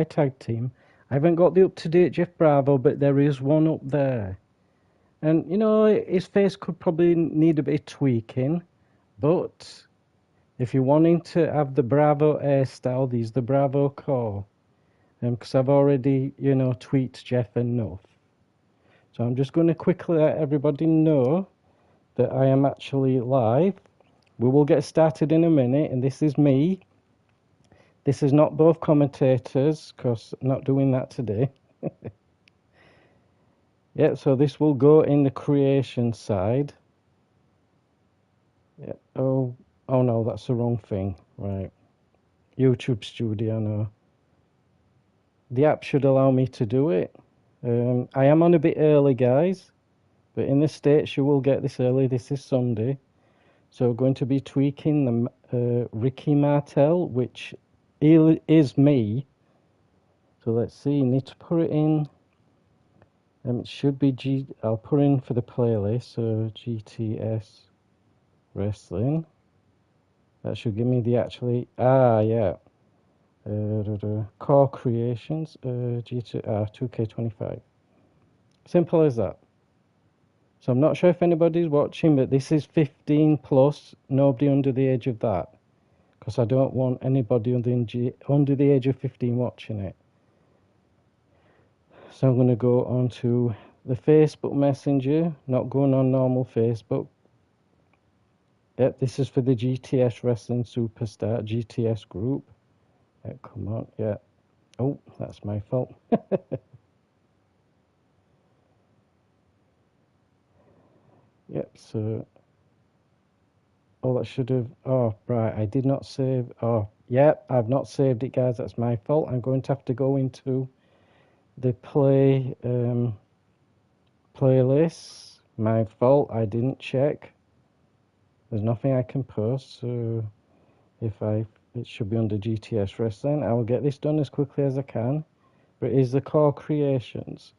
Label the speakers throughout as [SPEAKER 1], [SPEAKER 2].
[SPEAKER 1] tag team. I haven't got the up-to-date Jeff Bravo, but there is one up there. And, you know, his face could probably need a bit of tweaking, but if you're wanting to have the Bravo hairstyle, these the Bravo core. Because I've already, you know, tweaked Jeff enough. So I'm just going to quickly let everybody know that I am actually live. We will get started in a minute, and this is me. This is not both commentators, because I'm not doing that today. Yeah, so this will go in the creation side. Yeah. Oh no, that's the wrong thing. Right. YouTube Studio, no. The app should allow me to do it. I am on a bit early, guys, but in the States you will get this early. This is Sunday. So we're going to be tweaking the Ricky Martel, which is me. So let's see, you need to put it in. It should be I'll put in for the playlist, so GTS Wrestling. That should give me the actually, yeah. Core Creations, G2K25. Simple as that. So I'm not sure if anybody's watching, but this is 15 plus, nobody under the age of that. Because I don't want anybody under the age of 15 watching it. So I'm going to go on to the Facebook Messenger, not going on normal Facebook. Yep, this is for the GTS Wrestling Superstar, GTS group. Yeah, come on, yeah. Oh, that's my fault. Yep, so... Oh, that should have... Oh, right, I did not save... Oh, yep, I've not saved it, guys. That's my fault. I'm going to have to go into the playlist. My fault, I didn't check. There's nothing I can post, so it should be under GTS Wrestling. I will get this done as quickly as I can. But it is the core creations.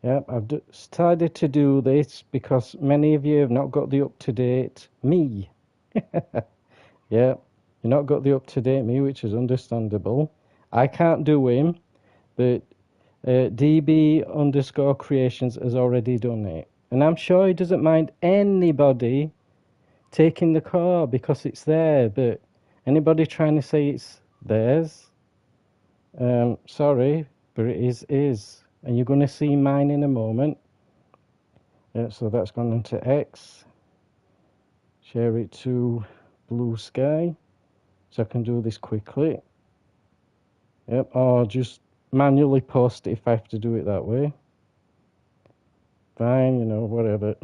[SPEAKER 1] Yep, I've decided to do this because many of you have not got the up-to-date me. Yeah, you've not got the up-to-date me, which is understandable. I can't do him, but DB underscore creations has already done it. And I'm sure he doesn't mind anybody taking the car because it's there, but anybody trying to say it's theirs, sorry, but it is. And you're going to see mine in a moment. Yeah, so that's gone into X. Share it to Blue Sky. So I can do this quickly. Yep, or just manually post it if I have to do it that way. Fine, you know, whatever.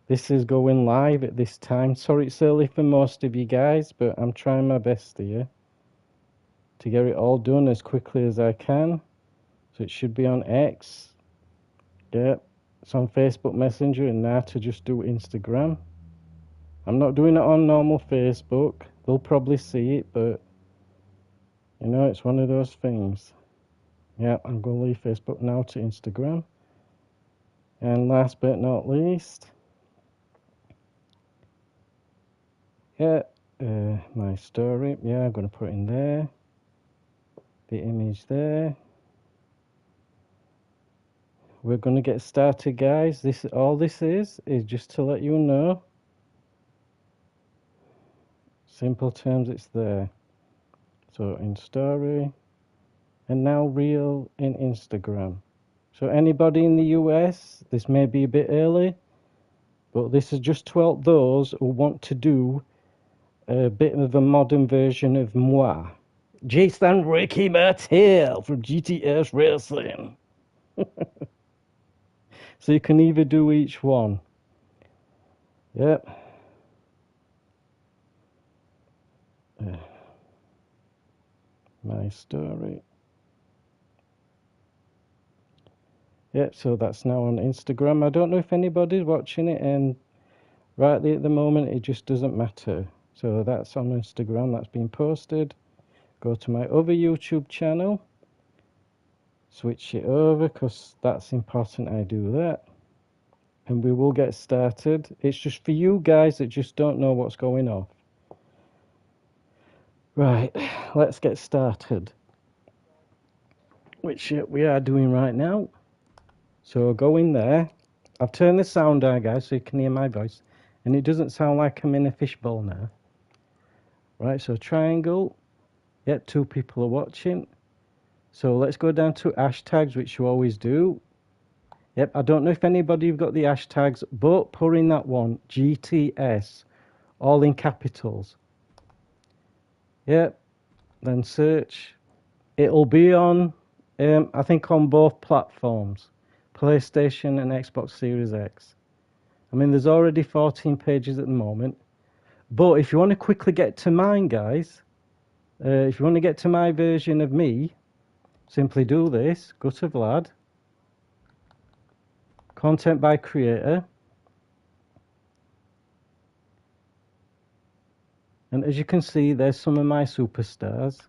[SPEAKER 1] This is going live at this time. Sorry it's early for most of you guys, but I'm trying my best here to get it all done as quickly as I can. So it should be on X. Yep, it's on Facebook Messenger, and now to just do Instagram. I'm not doing it on normal Facebook. They'll probably see it, but you know, it's one of those things. Yeah, I'm going to leave Facebook now to Instagram. And last but not least, yeah, my story. Yeah, I'm going to put in there. The image there. We're going to get started, guys. All this is just to let you know. Simple terms, it's there. So in story, and now reel in Instagram. So anybody in the US, this may be a bit early, but this is just to help those who want to do a bit of a modern version of moi. Jason Ricky Martel from GTS Wrestling. So you can either do each one. Yep. My story. Yep, so that's now on Instagram. I don't know if anybody's watching it, and right at the moment it just doesn't matter. So that's on Instagram, that's been posted. Go to my other YouTube channel. Switch it over because that's important I do that. And we will get started. It's just for you guys that just don't know what's going on. Right, let's get started, which we are doing right now. So go in there. I've turned the sound down, guys, so you can hear my voice, and it doesn't sound like I'm in a fishbowl now. Right, so triangle. Yep, 2 people are watching. So let's go down to hashtags, which you always do. Yep, I don't know if anybody have got the hashtags, but put in that one, GTS, all in capitals. Yep, then search. It'll be on, I think on both platforms, PlayStation and Xbox Series X. I mean, there's already 14 pages at the moment. But if you want to quickly get to mine, guys, if you want to get to my version of me, simply do this. Go to Vlad. Content by creator. And as you can see, there's some of my superstars.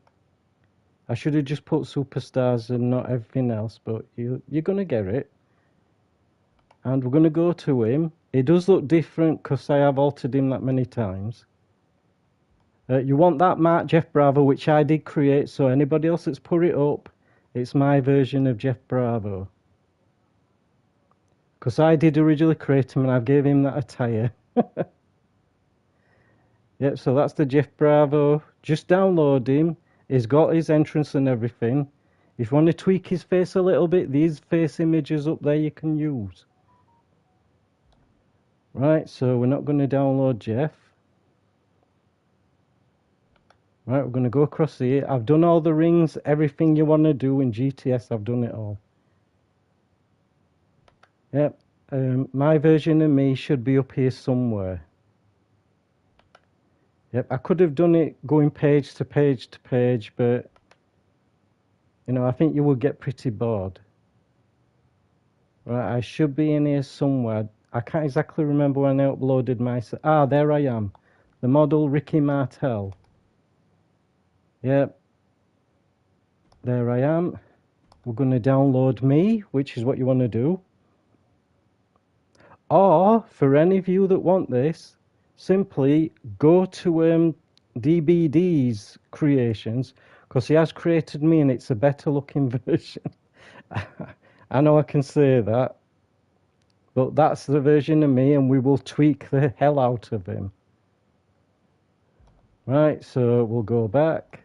[SPEAKER 1] I should have just put superstars and not everything else, but you're going to get it. And we're going to go to him. It does look different because I have altered him that many times. You want that Mark Jeff Bravo, which I did create, so anybody else that's put it up, it's my version of Jeff Bravo. Because I did originally create him and I gave him that attire. Yep, so that's the Jeff Bravo. Just download him. He's got his entrance and everything. If you want to tweak his face a little bit, these face images up there you can use. Right, so we're not going to download Jeff. Right, we're going to go across here. I've done all the rings, everything you want to do in GTS, I've done it all. Yep, my version of me should be up here somewhere. Yep, I could have done it going page to page to page, but, you know, I think you would get pretty bored. Right, I should be in here somewhere. I can't exactly remember when I uploaded my... Ah, there I am. The model Ricky Martel. Yep. There I am. We're going to download me, which is what you want to do. Or, for any of you that want this, simply go to DBD's creations, because he has created me and it's a better looking version. I know I can say that, but that's the version of me and we will tweak the hell out of him. Right, so we'll go back.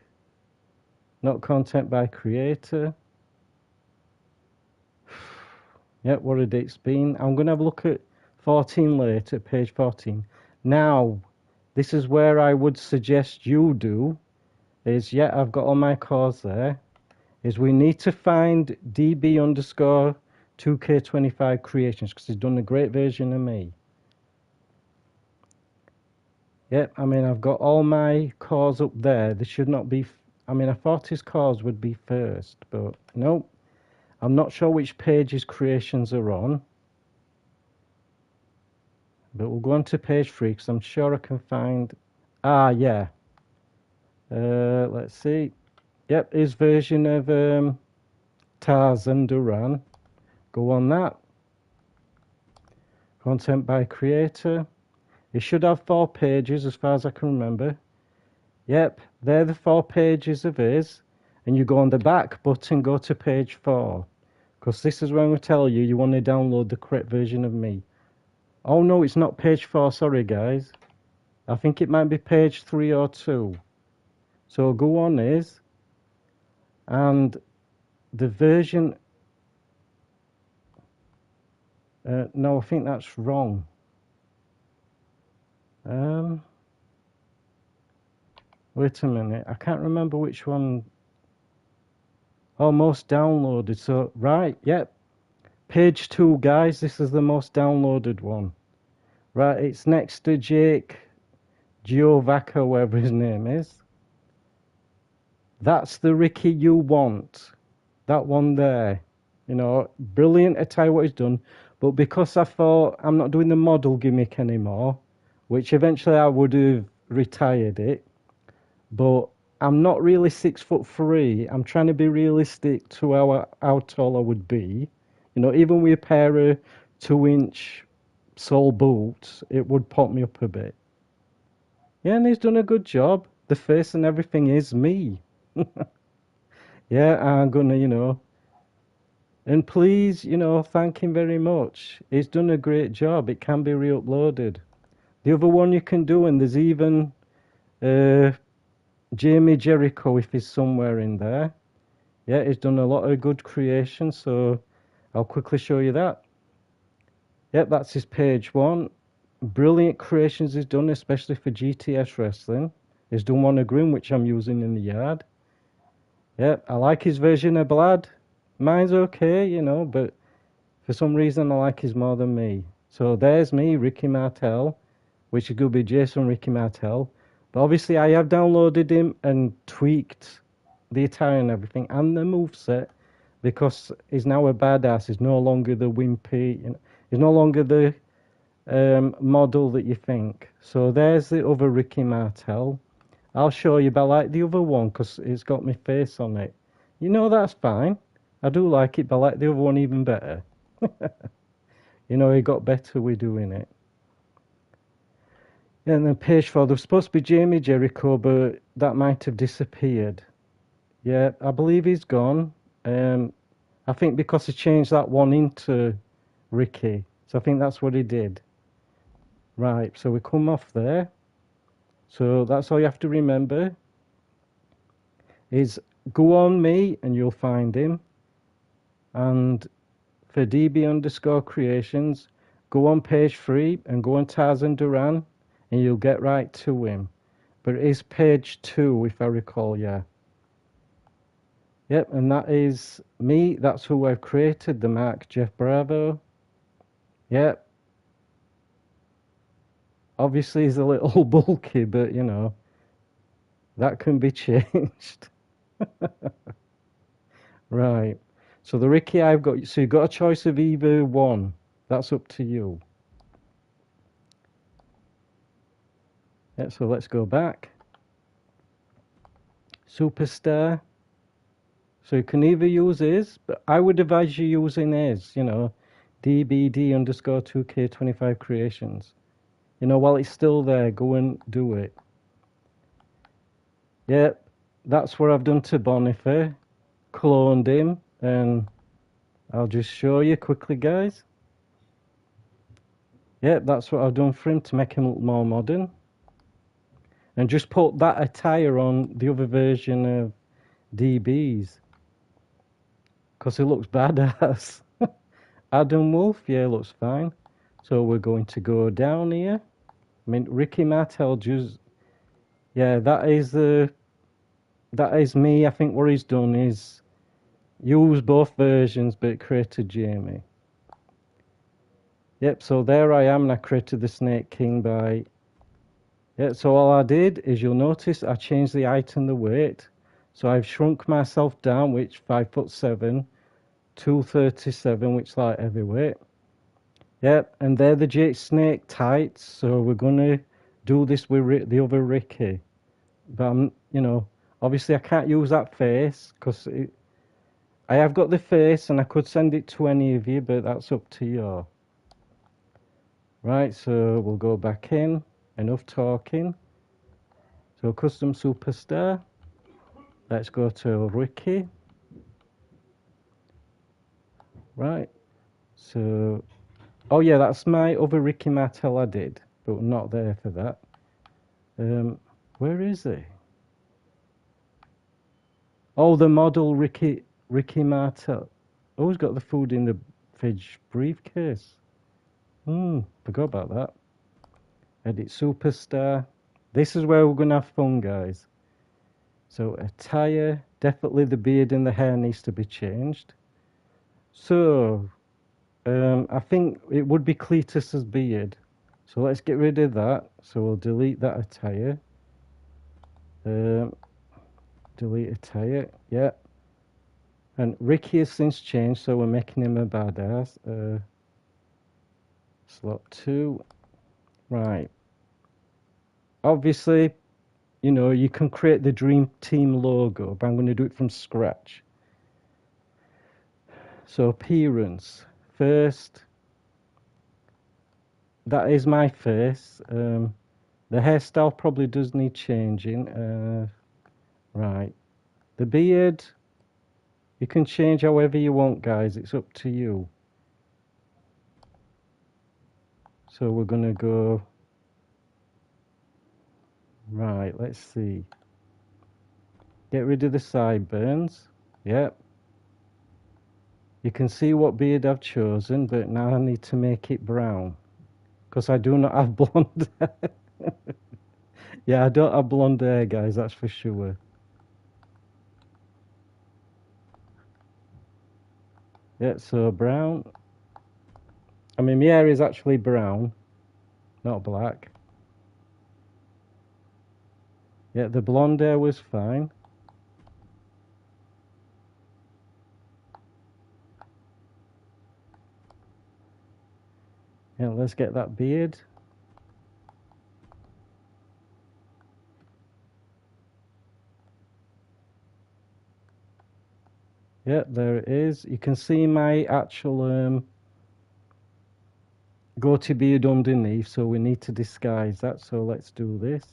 [SPEAKER 1] Not content by creator. Yep, what a date's been. I'm going to have a look at 14 later, page 14. Now, this is where I would suggest you do, is, yeah, I've got all my cores there, is we need to find DB underscore 2K25 creations, because he's done a great version of me. Yep, I mean, I've got all my cores up there. They should not be, I mean, I thought his cores would be first, but nope. I'm not sure which page his creations are on. But we'll go on to page 3 because I'm sure I can find... Ah, yeah. Let's see. Yep, his version of Tarzan Duran. Go on that. Content by creator. It should have 4 pages as far as I can remember. Yep, they're the 4 pages of his. And you go on the back button, go to page 4. Because this is when we tell you you want to download the correct version of me. Oh no, it's not page 4, sorry guys. I think it might be page 3 or 2. So go on is, and the version, no, I think that's wrong. Wait a minute, I can't remember which one. Oh, most downloaded, so, right, yep. Page 2, guys, this is the most downloaded one. Right, it's next to Jake Giovaca, whatever his name is. That's the Ricky you want. That one there. You know, brilliant, I tell you what he's done. But because I thought I'm not doing the model gimmick anymore, which eventually I would have retired it, but I'm not really 6'3". I'm trying to be realistic to how tall I would be. You know, even with a pair of 2-inch sole boots, it would pop me up a bit. Yeah, and he's done a good job. the face and everything is me. Yeah, I'm gonna, and please, thank him very much. He's done a great job. It can be re-uploaded. The other one you can do, and there's even uh, Jamie Jericho if he's somewhere in there. Yeah, he's done a lot of good creations, so I'll quickly show you that. Yep, that's his page one. Brilliant creations he's done, especially for GTS wrestling. He's done one of Grim, which I'm using in the yard. Yep, I like his version of Blad. Mine's okay, but for some reason I like his more than me. So there's me, Ricky Martel, which could be Jason Ricky Martel. But obviously I have downloaded him and tweaked the attire and everything and the moveset because he's now a badass. He's no longer the wimpy, he's no longer the model that you think. So there's the other Ricky Martel. I'll show you, but I like the other one because it's got my face on it. That's fine. I do like it, but I like the other one even better. He got better with doing it. Yeah, and then page 4, there was supposed to be Jamie Jericho, but that might have disappeared. Yeah, I believe he's gone. I think because he changed that one into Ricky. So I think that's what he did. Right, so we come off there. So that's all you have to remember is go on me and you'll find him. And for DB_creations, go on page 3 and go on Tarzan Duran and you'll get right to him. But it is page 2 if I recall, yeah. Yep, and that is me. That's who I've created, the Mark Jeff Bravo. Yep. Obviously he's a little bulky, but that can be changed. Right. So the Ricky I've got, so you've got a choice of either one. That's up to you. Yeah, so let's go back. Superstar. So you can either use his, but I would advise you using his, DBD_2K25 creations. While it's still there, go and do it. Yep, that's what I've done to Boniface. Cloned him, and I'll just show you quickly, guys. Yep, that's what I've done for him to make him look more modern. And just put that attire on the other version of DB's. Because it looks badass. Adam Wolf, yeah, looks fine. So we're going to go down here. I mean, Ricky Martel just... Yeah, that is me. I think what he's done is use both versions, but created Jamie. Yep, so there I am, and I created the Snake King by... Yeah, so all I did is, you'll notice I changed the height and the weight. So I've shrunk myself down, which 5'7", 237, which light heavyweight. Yep, and they're the Jake Snake tights. So we're gonna do this with the other Ricky. But I'm, obviously I can't use that face because I have got the face, and I could send it to any of you, but that's up to you. Right, so we'll go back in. Enough talking. So custom superstar. Let's go to Ricky. Right. So, oh yeah, that's my other Ricky Martel I did, but not there for that. Where is he? Oh, the model Ricky Martel. Oh, he's got the food in the fridge briefcase. Forgot about that. Edit superstar. This is where we're gonna have fun, guys. So attire, definitely the beard and the hair needs to be changed. So I think it would be Cletus's beard. So let's get rid of that. So we'll delete that attire. Delete attire, yeah. And Ricky has since changed, so we're making him a badass. Slot 2. Right. Obviously, you can create the Dream Team logo, but I'm going to do it from scratch. So appearance. First, that is my face. The hairstyle probably does need changing. Right. The beard, you can change however you want, guys. It's up to you. So we're going to go... Right, let's see. Get rid of the sideburns. Yep. You can see what beard I've chosen, but now I need to make it brown. Because I do not have blonde hair. Yeah, I don't have blonde hair, guys, that's for sure. Yeah, so brown. I mean, my hair is actually brown, not black. Yeah, the blonde hair was fine. Yeah, let's get that beard. Yeah, there it is. You can see my actual goatee beard underneath, so we need to disguise that. So let's do this.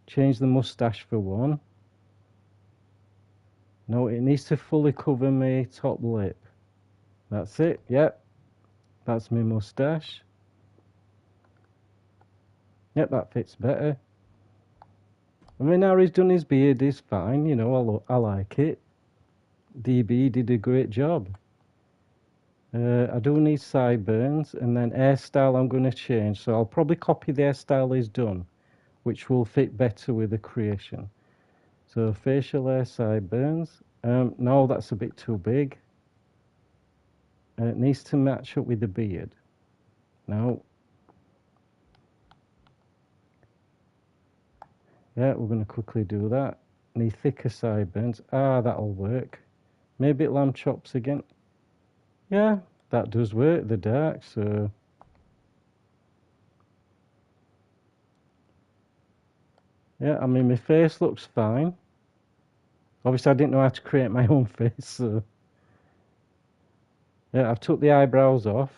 [SPEAKER 1] Change the mustache for one. No, it needs to fully cover my top lip. That's it. Yep, that's my mustache. Yep, that fits better. I mean, now he's done his beard, he's fine. You know, I like it. DB did a great job. I do need sideburns, and then hairstyle I'm going to change. So I'll probably copy the hairstyle he's done, which will fit better with the creation. So facial hair, sideburns. No, that's a bit too big. It needs to match up with the beard. No. Yeah, we're going to quickly do that. Need thicker sideburns. Ah, that'll work. Maybe lamb chops again. Yeah, that does work, the dark, so... Yeah, I mean, my face looks fine. Obviously, I didn't know how to create my own face, so... Yeah, I've took the eyebrows off.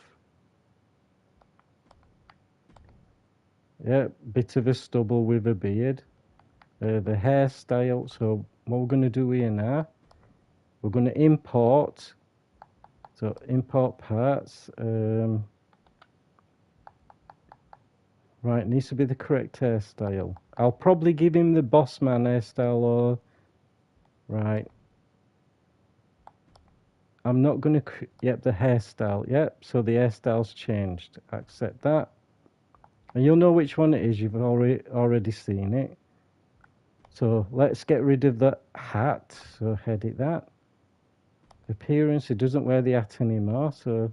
[SPEAKER 1] Yeah, bit of a stubble with a beard. The hairstyle, so what we're going to do here now, we're going to import. So, import parts. Right, needs to be the correct hairstyle. I'll probably give him the boss man hairstyle or... Right. I'm not going to... Yep, the hairstyle. Yep, so the hairstyle's changed. Accept that. And you'll know which one it is. You've already seen it. So let's get rid of the hat. So edit that. Appearance, it doesn't wear the hat anymore. So...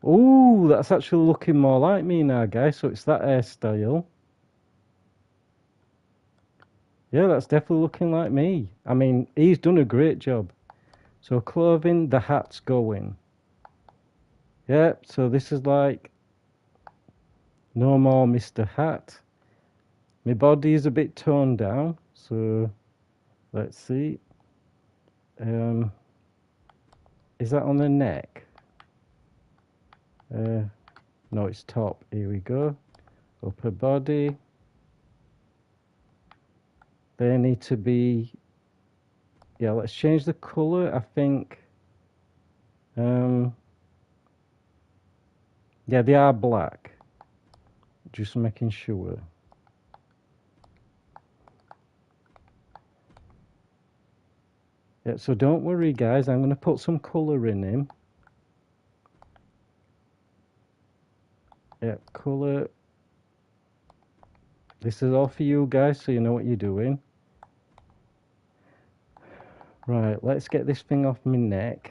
[SPEAKER 1] Ooh, that's actually looking more like me now, guys. So it's that hairstyle. Yeah, that's definitely looking like me. I mean, he's done a great job. So clothing, the hat's going. Yeah, so this is like no more Mr. Hat. My body is a bit toned down, so let's see. Is that on the neck? No, it's top. Here we go. Upper body. They need to be... Yeah, let's change the colour, I think. Yeah, they are black. Just making sure. Yeah, so don't worry, guys. I'm going to put some colour in him. Yeah, colour. This is all for you guys, so you know what you're doing. Right, let's get this thing off my neck.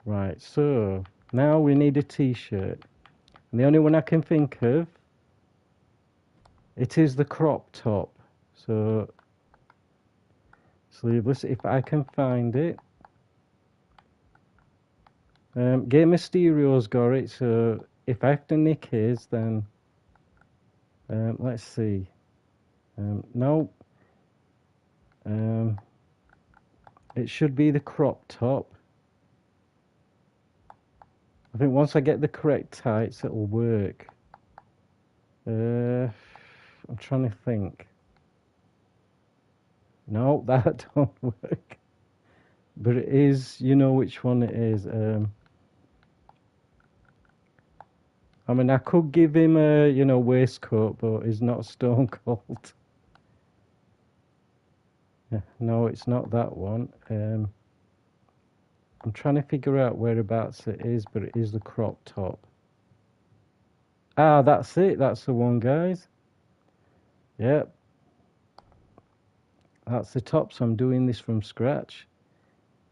[SPEAKER 1] Right, so now we need a t-shirt. And the only one I can think of, it is the crop top. So, sleeveless, if I can find it. Game Mysterio's got it, so if I have to nick his, then let's see. No. It should be the crop top. I think once I get the correct heights, it'll work. I'm trying to think. No, that don't work. But it is, you know which one it is. I mean, I could give him a, waistcoat, but he's not Stone Cold. Yeah, no, it's not that one. I'm trying to figure out whereabouts it is, but it is the crop top. Ah, that's it. That's the one, guys. Yep, that's the top. So I'm doing this from scratch.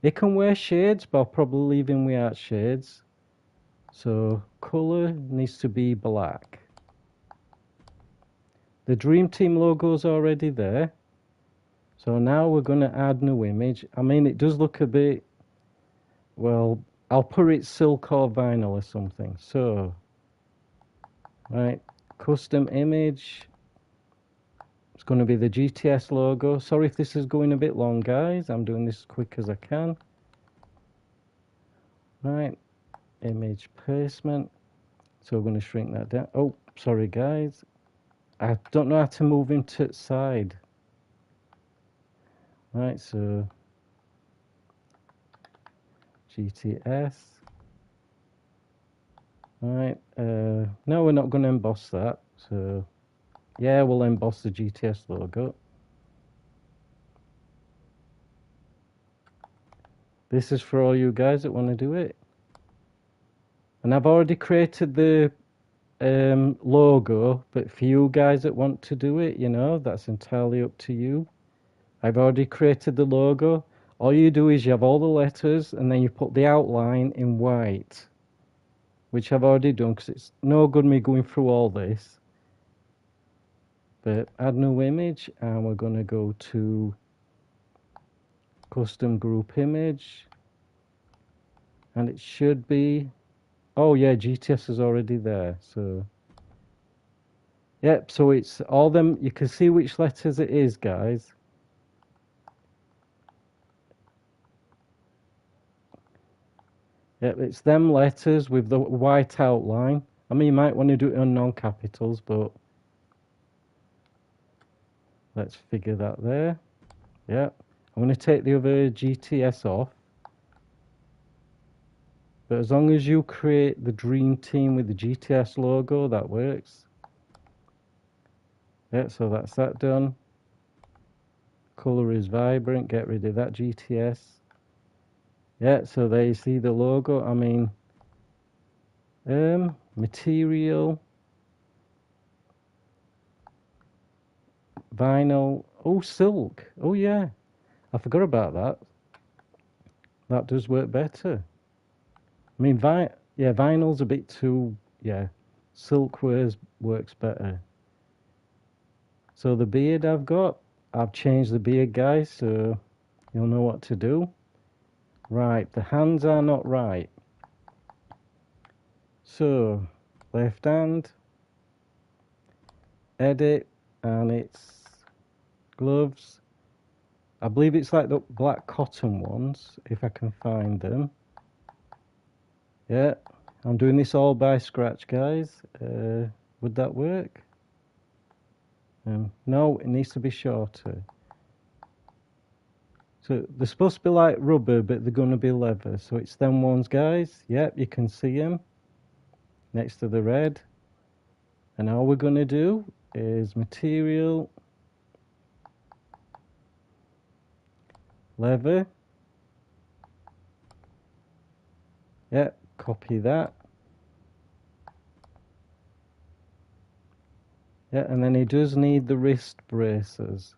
[SPEAKER 1] It can wear shades, but I'll probably leave him without shades. So color needs to be black. The Dream Team logo's already there. So now we're going to add new image. I mean, it does look a bit, well, I'll put it silk or vinyl or something. So, right, custom image. It's going to be the GTS logo. Sorry if this is going a bit long, guys. I'm doing this as quick as I can. Right, image placement. So we're going to shrink that down. Oh, sorry, guys. I don't know how to move him to the side. Right, so GTS. Right, no, we're not going to emboss that. So, yeah, we'll emboss the GTS logo. This is for all you guys that want to do it. And I've already created the logo, but for you guys that want to do it, that's entirely up to you. I've already created the logo. All you do is you have all the letters and then you put the outline in white, which I've already done because it's no good me going through all this. But add new image, and we're going to go to custom group image, and it should be, oh yeah, GTS is already there. So yep, so it's all them. You can see which letters it is, guys. Yep, it's them letters with the white outline. I mean, you might want to do it on non-capitals, but let's figure that there. Yep, I'm going to take the other GTS off. But as long as you create the Dream Team with the GTS logo, that works. Yeah, so that's that done. Color is vibrant, get rid of that GTS. Yeah, so there you see the logo. I mean, material, vinyl. Oh, silk. Oh, yeah. I forgot about that. That does work better. I mean, vinyl's a bit too, yeah. Silk works better. So the beard I've changed the beard, guys, so you'll know what to do. Right, the hands are not right. So, left hand, edit, and it's gloves. I believe it's like the black cotton ones, if I can find them. Yeah, I'm doing this all by scratch, guys. Would that work? No, it needs to be shorter. So they're supposed to be like rubber, but they're going to be leather. So it's them ones, guys. Yep, you can see them next to the red. And all we're going to do is material, leather. Yep, copy that. Yeah, and then he does need the wrist braces,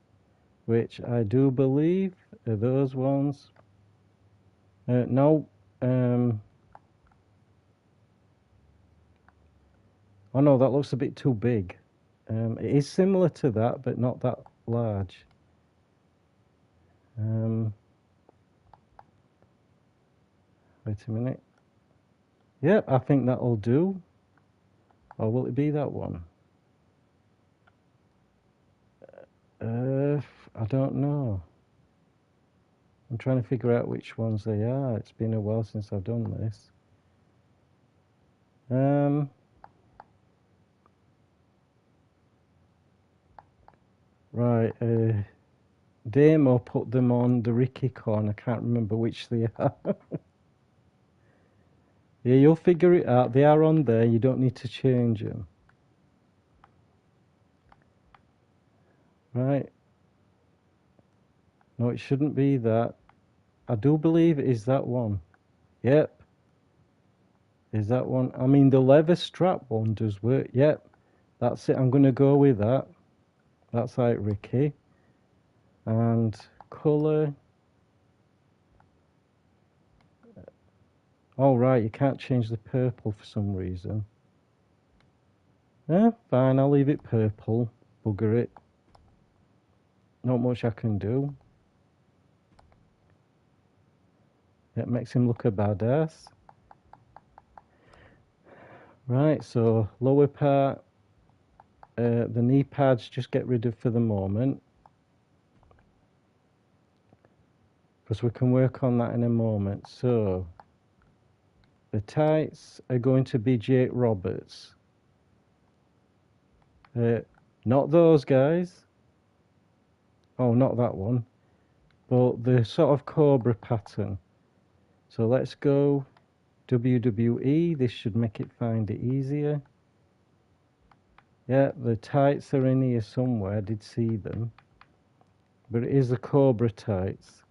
[SPEAKER 1] which I do believe are those ones. No. Oh no, that looks a bit too big. It is similar to that, but not that large. Wait a minute. Yep, I think that'll do. Or will it be that one? I don't know. I'm trying to figure out which ones they are. It's been a while since I've done this. Right, Damo put them on the Ricky corn. I can't remember which they are. Yeah, you'll figure it out. They are on there. You don't need to change them. Right. No, it shouldn't be that. I do believe it is that one. Yep. Is that one? I mean, the leather strap one does work. Yep. That's it. I'm going to go with that. That's like Ricky. And colour. Oh, right. You can't change the purple for some reason. Yeah, fine. I'll leave it purple. Bugger it. Not much I can do. It makes him look a badass. Right, so lower part, the knee pads just get rid of for the moment. Because we can work on that in a moment. So, the tights are going to be Jake Roberts. Not those guys. Oh, not that one. But the sort of Cobra pattern. So let's go WWE. This should make it find it easier. Yeah, the tights are in here somewhere. I did see them. But it is the Cobra tights.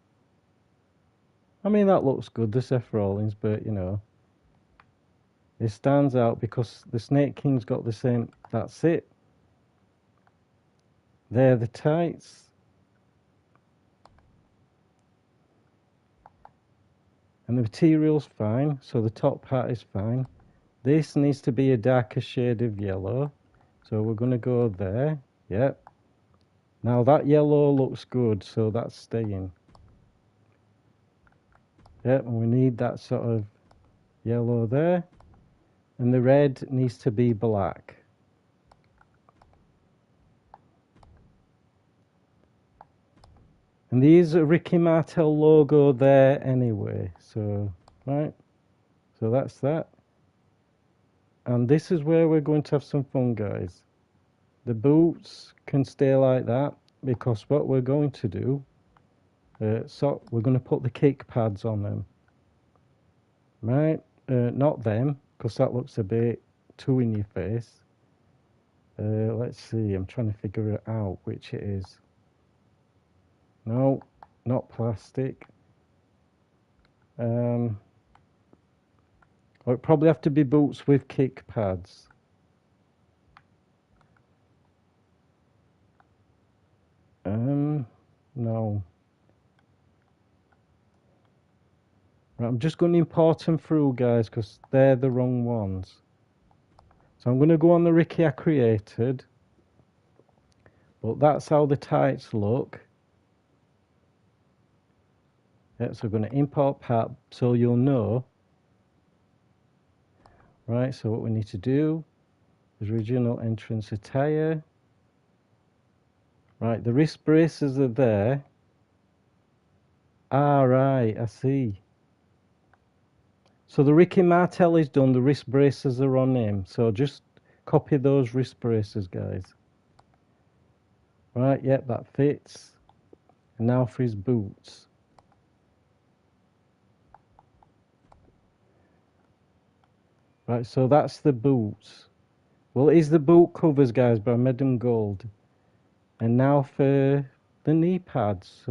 [SPEAKER 1] I mean, that looks good, the Seth Rollins, but, you know. It stands out because the Snake King's got the same. That's it. They're the tights. And the material's fine, so the top part is fine. This needs to be a darker shade of yellow. So we're going to go there. Yep. Now that yellow looks good, so that's staying. Yep, and we need that sort of yellow there. And the red needs to be black. And there's a Ricky Martel logo there anyway. So, right. So that's that. And this is where we're going to have some fun, guys. The boots can stay like that because what we're going to do, so we're going to put the kick pads on them. Right? Not them, because that looks a bit too in your face. Let's see, I'm trying to figure it out which it is. No, not plastic. Well, it probably have to be boots with kick pads. No. Right, I'm just going to import them through, guys, because they're the wrong ones. So I'm going to go on the Ricky I created. But that's how the tights look. Yeah, so we're going to import part so you'll know. Right, so what we need to do is original entrance attire. Right, the wrist braces are there. Ah, right, I see. So the Ricky Martel is done, the wrist braces are on him. So just copy those wrist braces, guys. Right, yep, that fits. And now for his boots. Right, so that's the boots. Well, it is the boot covers, guys, but I made them gold. And now for the knee pads.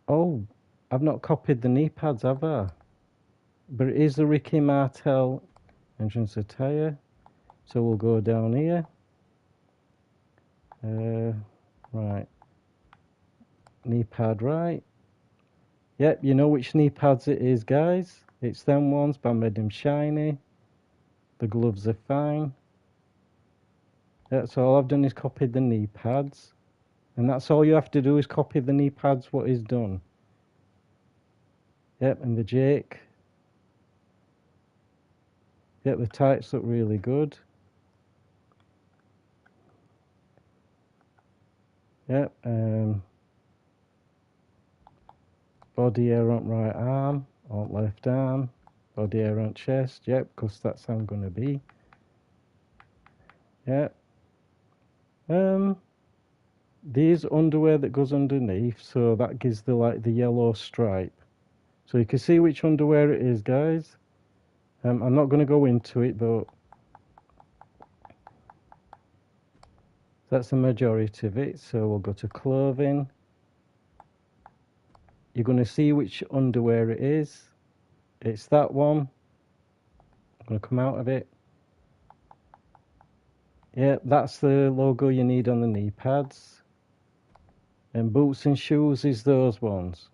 [SPEAKER 1] Oh, I've not copied the knee pads, have I? But it is the Ricky Martel entrance attire. So we'll go down here. Right. Knee pad right. Yep, you know which knee pads it is, guys. It's them ones, but I made them shiny. The gloves are fine. Yeah, so all I've done is copied the knee pads. And that's all you have to do is copy the knee pads, what is done. Yep, and the Jake. Yep, the tights look really good. Yep, body here on right arm, on left arm, Body hair on chest, yep, because that's how I'm going to be. Yep. There's underwear that goes underneath, so that gives the the yellow stripe. So you can see which underwear it is, guys. I'm not going to go into it, but that's the majority of it. So we'll go to clothing. You're going to see which underwear it is. It's that one. I'm going to come out of it. Yeah, that's the logo you need on the knee pads. And boots and shoes is those ones.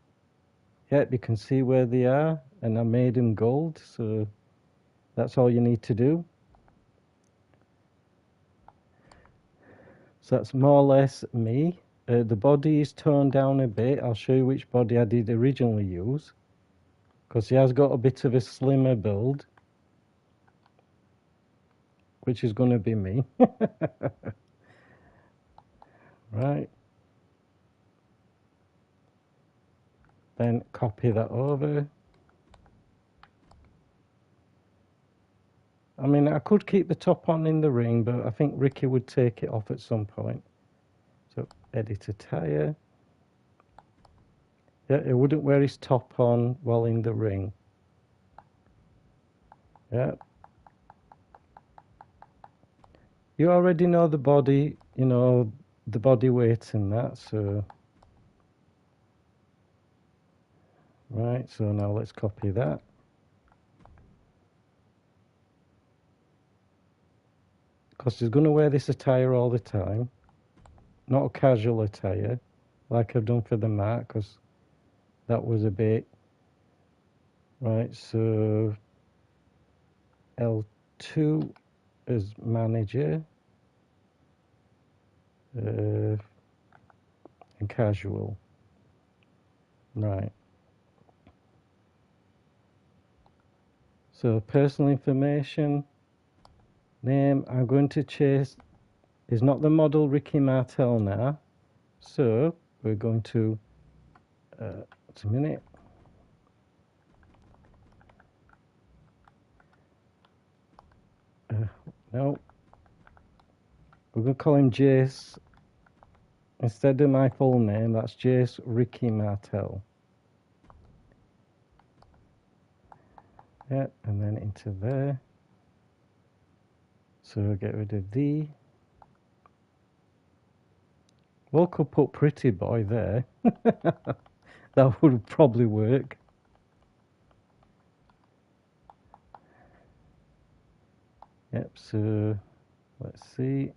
[SPEAKER 1] Yep, you can see where they are, and I made them gold, so that's all you need to do. So that's more or less me. The body is toned down a bit. I'll show you which body I did originally use, because he has got a bit of a slimmer build, which is going to be me. Right. Then copy that over. I mean, I could keep the top on in the ring, but I think Ricky would take it off at some point. So edit attire. Yeah, he wouldn't wear his top on while in the ring. Yeah. You already know the body, you know, the body weight and that, so. Right, so now let's copy that. Because he's going to wear this attire all the time. Not a casual attire, like I've done for the mat, because that was a bit. Right, so L2 as manager. And casual. Right. So personal information, name, I'm going to chase, is not the model Ricky Martel now. So we're going to, wait a minute. No. We're going to call him Jace. Instead of my full name, that's Jace Ricky Martel. Yeah, and then into there. So get rid of the. Well, could put pretty boy there. That would probably work. Yep, so let's see.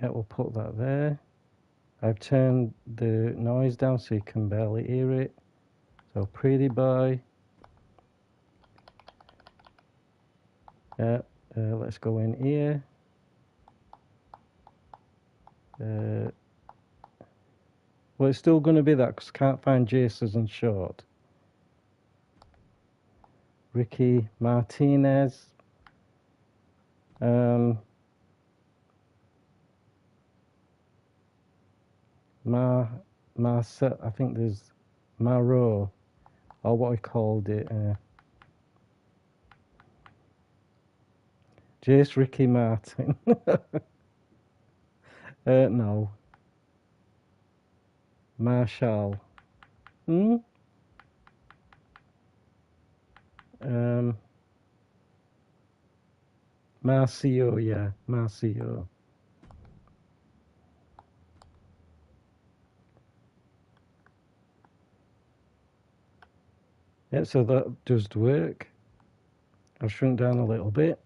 [SPEAKER 1] Yeah, we'll put that there. I've turned the noise down so you can barely hear it. So pretty boy. Yeah, let's go in here. Well, it's still going to be that because I can't find Jason's in short. Ricky Martinez. Marcel, I think there's Maro, or what I called it. Jace Ricky Martin. No. Marshall. Marcio, yeah, Marcio. Yeah, so that does work. I'll shrink down a little bit.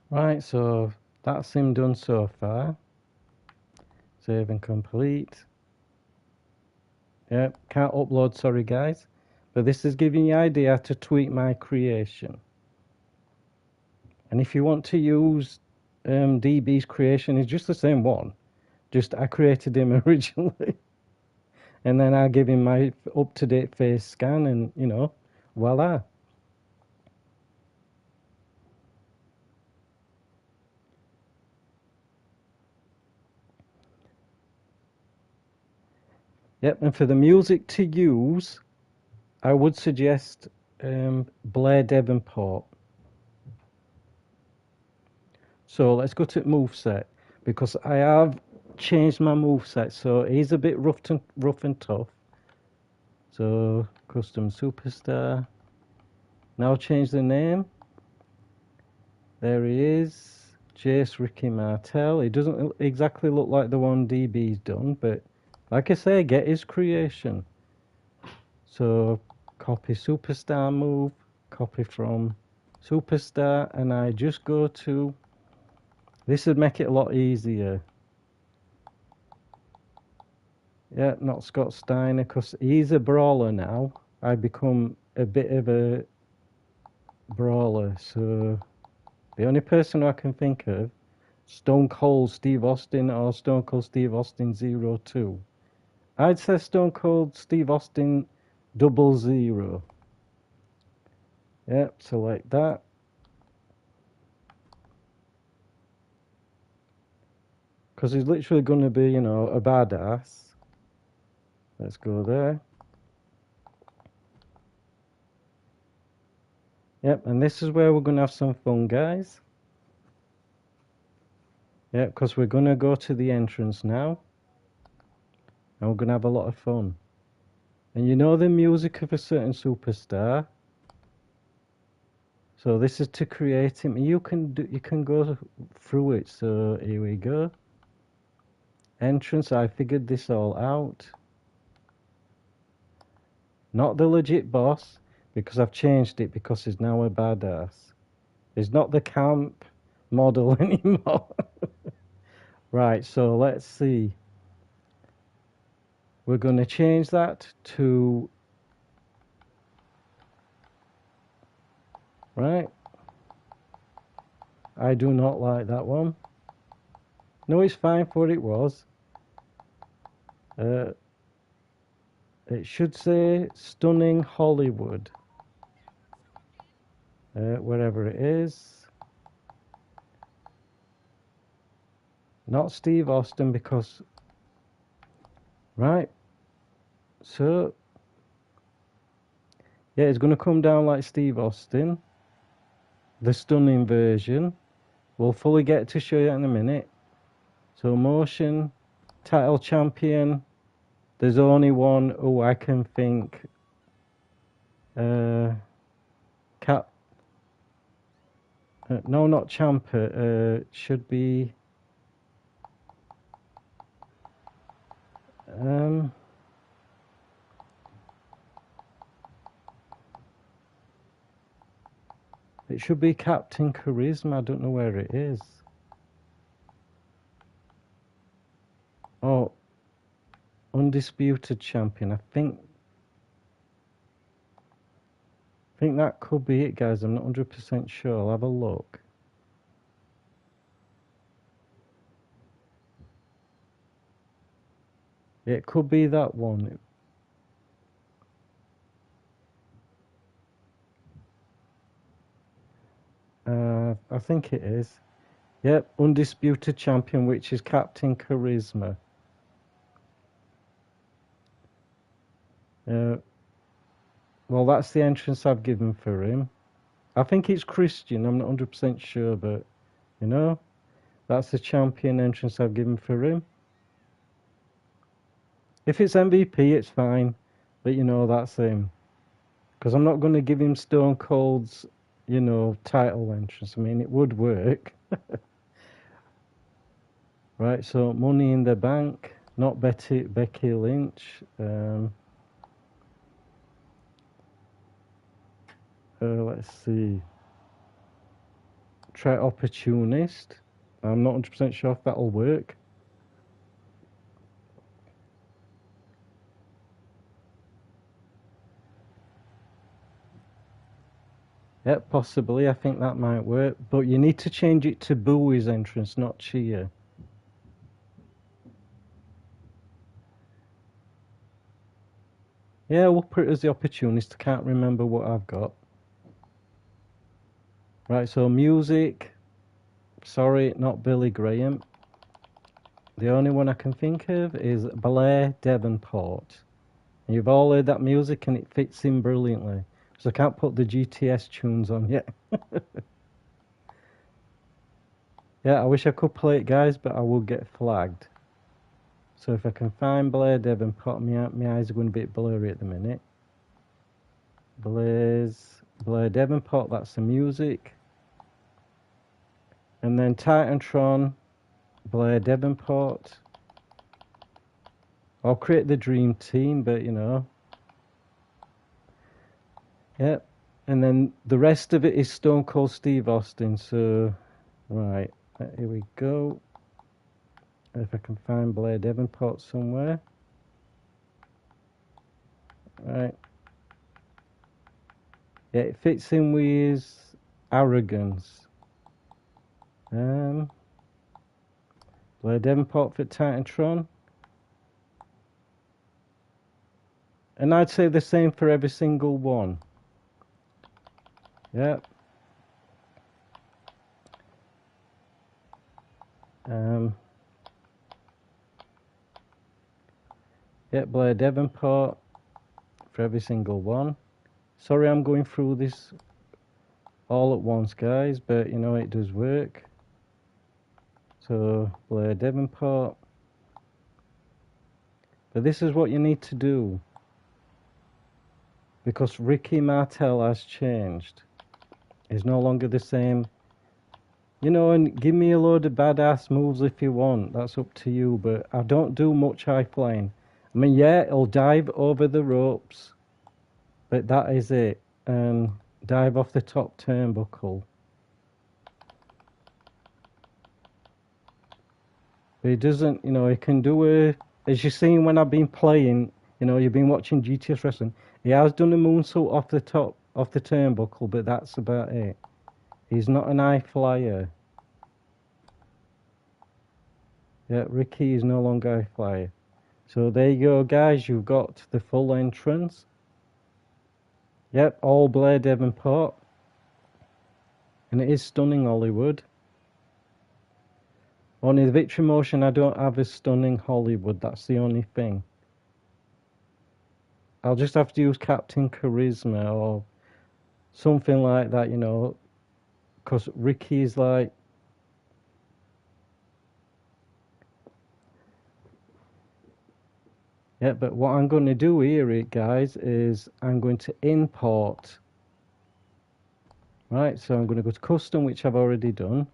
[SPEAKER 1] Right, so that's him done so far. Save and complete. Yep, can't upload, sorry guys. But this is giving you an idea to tweak my creation. And if you want to use DB's creation, it's just the same one. Just I created him originally. And then I give him my up-to-date face scan and, you know, voila. Yep, and for the music to use, I would suggest Blair Davenport. So let's go to moveset, because I have changed my moveset. So he's a bit rough and tough. So custom superstar. Now change the name. There he is. Jace Ricky Martel. He doesn't exactly look like the one DB's done, but like I say, get his creation. So copy superstar move, copy from superstar, and I just go to, this would make it a lot easier. Yeah, not Scott Steiner, because he's a brawler now. I become a bit of a brawler, so the only person I can think of, Stone Cold Steve Austin or Stone Cold Steve Austin 02. I'd say Stone Cold Steve Austin 00. Yep, select that. Because he's literally going to be, you know, a badass. Let's go there. Yep, and this is where we're going to have some fun, guys. Yep, because we're going to go to the entrance now. And we're going to have a lot of fun. And you know the music of a certain superstar. So this is to create him. You can go through it. So here we go. Entrance, I figured this all out. Not the legit boss, because I've changed it because he's now a badass. He's not the camp model anymore. Right, so let's see. We're going to change that to, right. I do not like that one. No, it's fine for what it was. It should say Stunning Hollywood. Wherever it is. Not Steve Austin, because, right. So, yeah, it's going to come down like Steve Austin. The stunning version. We'll fully get to show you in a minute. So motion, title champion. There's only one who I can think. Cap. No, not Champa. Should be. It should be Captain Charisma. I don't know where it is. Oh, Undisputed Champion. I think that could be it, guys. I'm not 100% sure. I'll have a look. It could be that one. I think it is. Yep, Undisputed Champion, which is Captain Charisma. Well, that's the entrance I've given for him. I think it's Christian. I'm not 100% sure, but, you know, that's the champion entrance I've given for him. If it's MVP, it's fine. But, you know, that's him. Because I'm not going to give him Stone Cold's, you know, title entrance. I mean, it would work. Right, so Money in the Bank. Not Becky Lynch. Let's see. Try Opportunist. I'm not 100% sure if that'll work. Yep, possibly. I think that might work. But you need to change it to Bowie's entrance, not Chia. Yeah, we'll put it as the Opportunist. I can't remember what I've got. Right, so music. Sorry, not Billy Graham. The only one I can think of is Blair Devonport. And you've all heard that music and it fits in brilliantly. So I can't put the GTS tunes on yet. Yeah, I wish I could play it, guys, but I will get flagged. So if I can find Blair Devonport, my eyes are going a bit blurry at the minute. Blair Devonport, that's the music. And then Titantron, Blair Devonport. I'll create the dream team, but you know. Yep. And then the rest of it is Stone Cold Steve Austin. So, right, here we go. If I can find Blair Devonport somewhere. Right. Yeah, it fits in with his arrogance. Blair Devonport for Titantron. And I'd say the same for every single one. Yep. Yep, Blair Devonport for every single one. Sorry I'm going through this all at once, guys, but you know it does work. So, Blair Devonport. But this is what you need to do. Because Ricky Martel has changed. He's no longer the same. You know, and give me a load of badass moves if you want. That's up to you, but I don't do much high flying. I mean, yeah, he'll dive over the ropes, but that is it. And dive off the top turnbuckle. But he doesn't, you know, he can do a, as you've seen when I've been playing, you know, you've been watching GTS wrestling, he has done a moonsault off the top, off the turnbuckle, but that's about it. He's not an high flyer. Yeah, Ricky is no longer a high flyer. So there you go, guys, you've got the full entrance. Yep, all Blair Devonport. And it is stunning Hollywood. Only the Victory Motion I don't have is stunning Hollywood, that's the only thing. I'll just have to use Captain Charisma or something like that, you know, because Ricky's like, yeah, but what I'm going to do here, guys, is I'm going to import. Right, so I'm going to go to custom, which I've already done.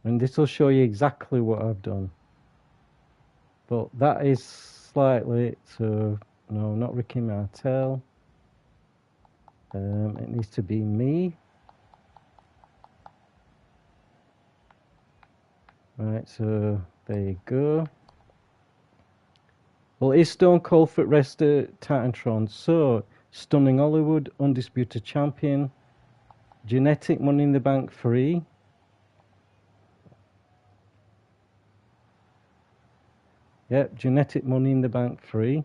[SPEAKER 1] And this will show you exactly what I've done. But that is slightly, so, no, not Ricky Martel. It needs to be me. Right, so there you go. Well, it is Stone Cold Foot Rester Titantron. So, Stunning Hollywood, Undisputed Champion, Genetic Money in the Bank 3. Yep, Genetic Money in the Bank 3.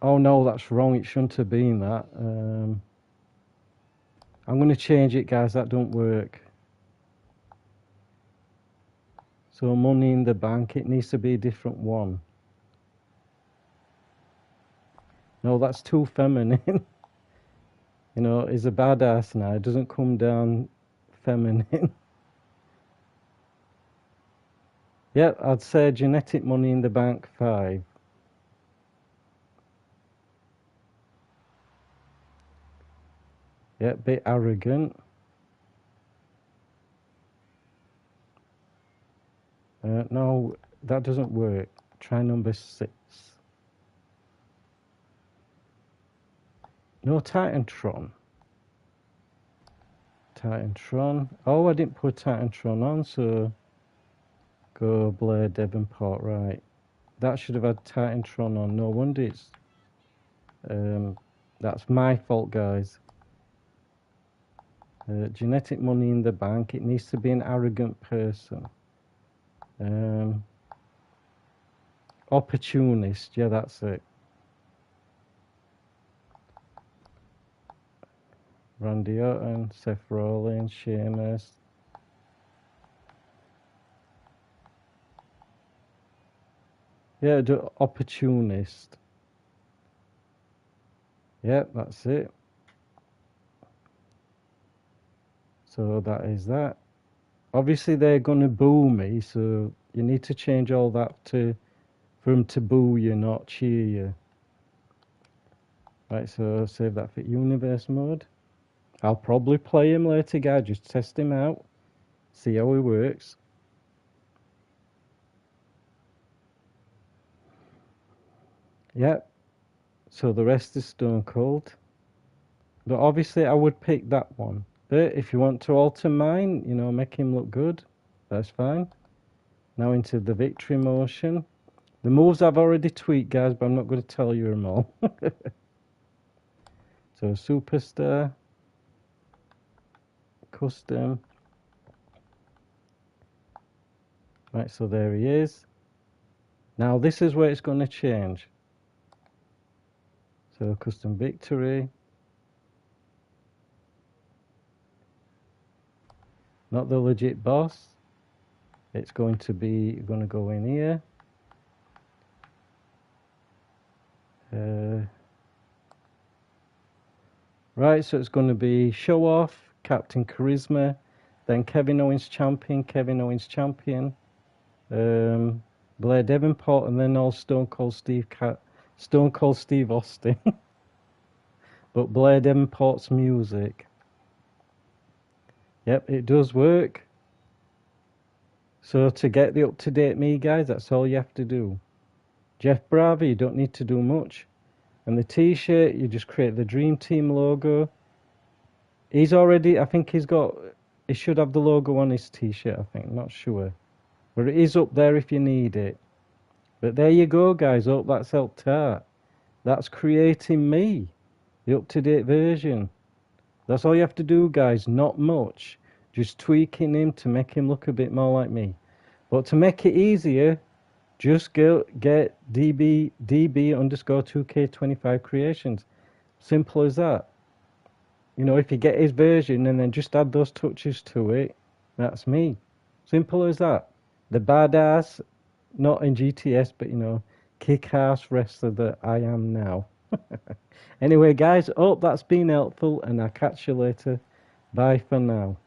[SPEAKER 1] Oh no, that's wrong. It shouldn't have been that. I'm going to change it, guys. That don't work. So Money in the Bank, it needs to be a different one. No, that's too feminine. You know, he's a badass now. It doesn't come down feminine. Yep, I'd say Genetic Money in the Bank 5. Yep, bit arrogant. No, that doesn't work. Try number 6. No, Titantron. Titantron. Oh, I didn't put Titantron on, so go Blair Devonport, right. That should have had Titantron on. No wonder it's... that's my fault, guys. Genetic Money in the Bank. It needs to be an arrogant person. Opportunist. Yeah, that's it. Randy Orton, Seth Rollins, Sheamus. Yeah, do opportunist. Yep, that's it. So that is that. Obviously they're gonna boo me, so you need to change all that to for them to boo you, not cheer you. Right, so save that for universe mode. I'll probably play him later, guys. Just test him out, see how he works. Yep. So the rest is Stone Cold. But obviously I would pick that one. But if you want to alter mine, you know, make him look good, that's fine. Now into the victory motion. The moves I've already tweaked, guys, but I'm not going to tell you them all. So superstar, custom. Right, so there he is. Now this is where it's going to change. So custom victory. Not the legit boss. It's going to go in here. Right, so it's going to be Show Off, Captain Charisma, then Kevin Owens champion, Blair Davenport, and then all Stone Cold Steve Austin. But Blair Davenport's music. Yep, it does work. So to get the up-to-date me, guys, that's all you have to do. Jeff Bravo, you don't need to do much. And the t-shirt, you just create the Dream Team logo. He's already, I think he should have the logo on his t-shirt, I think, not sure. But it is up there if you need it. But there you go, guys. Hope that's helped out. That's creating me, the up-to-date version. That's all you have to do, guys. Not much. Just tweaking him to make him look a bit more like me. But to make it easier, just get DB_2K25 creations. Simple as that. You know, if you get his version and then just add those touches to it, that's me. Simple as that. The badass, not in GTS, but you know, kick-ass wrestler that I am now. Anyway, guys, hope that's been helpful, and I'll catch you later. Bye for now.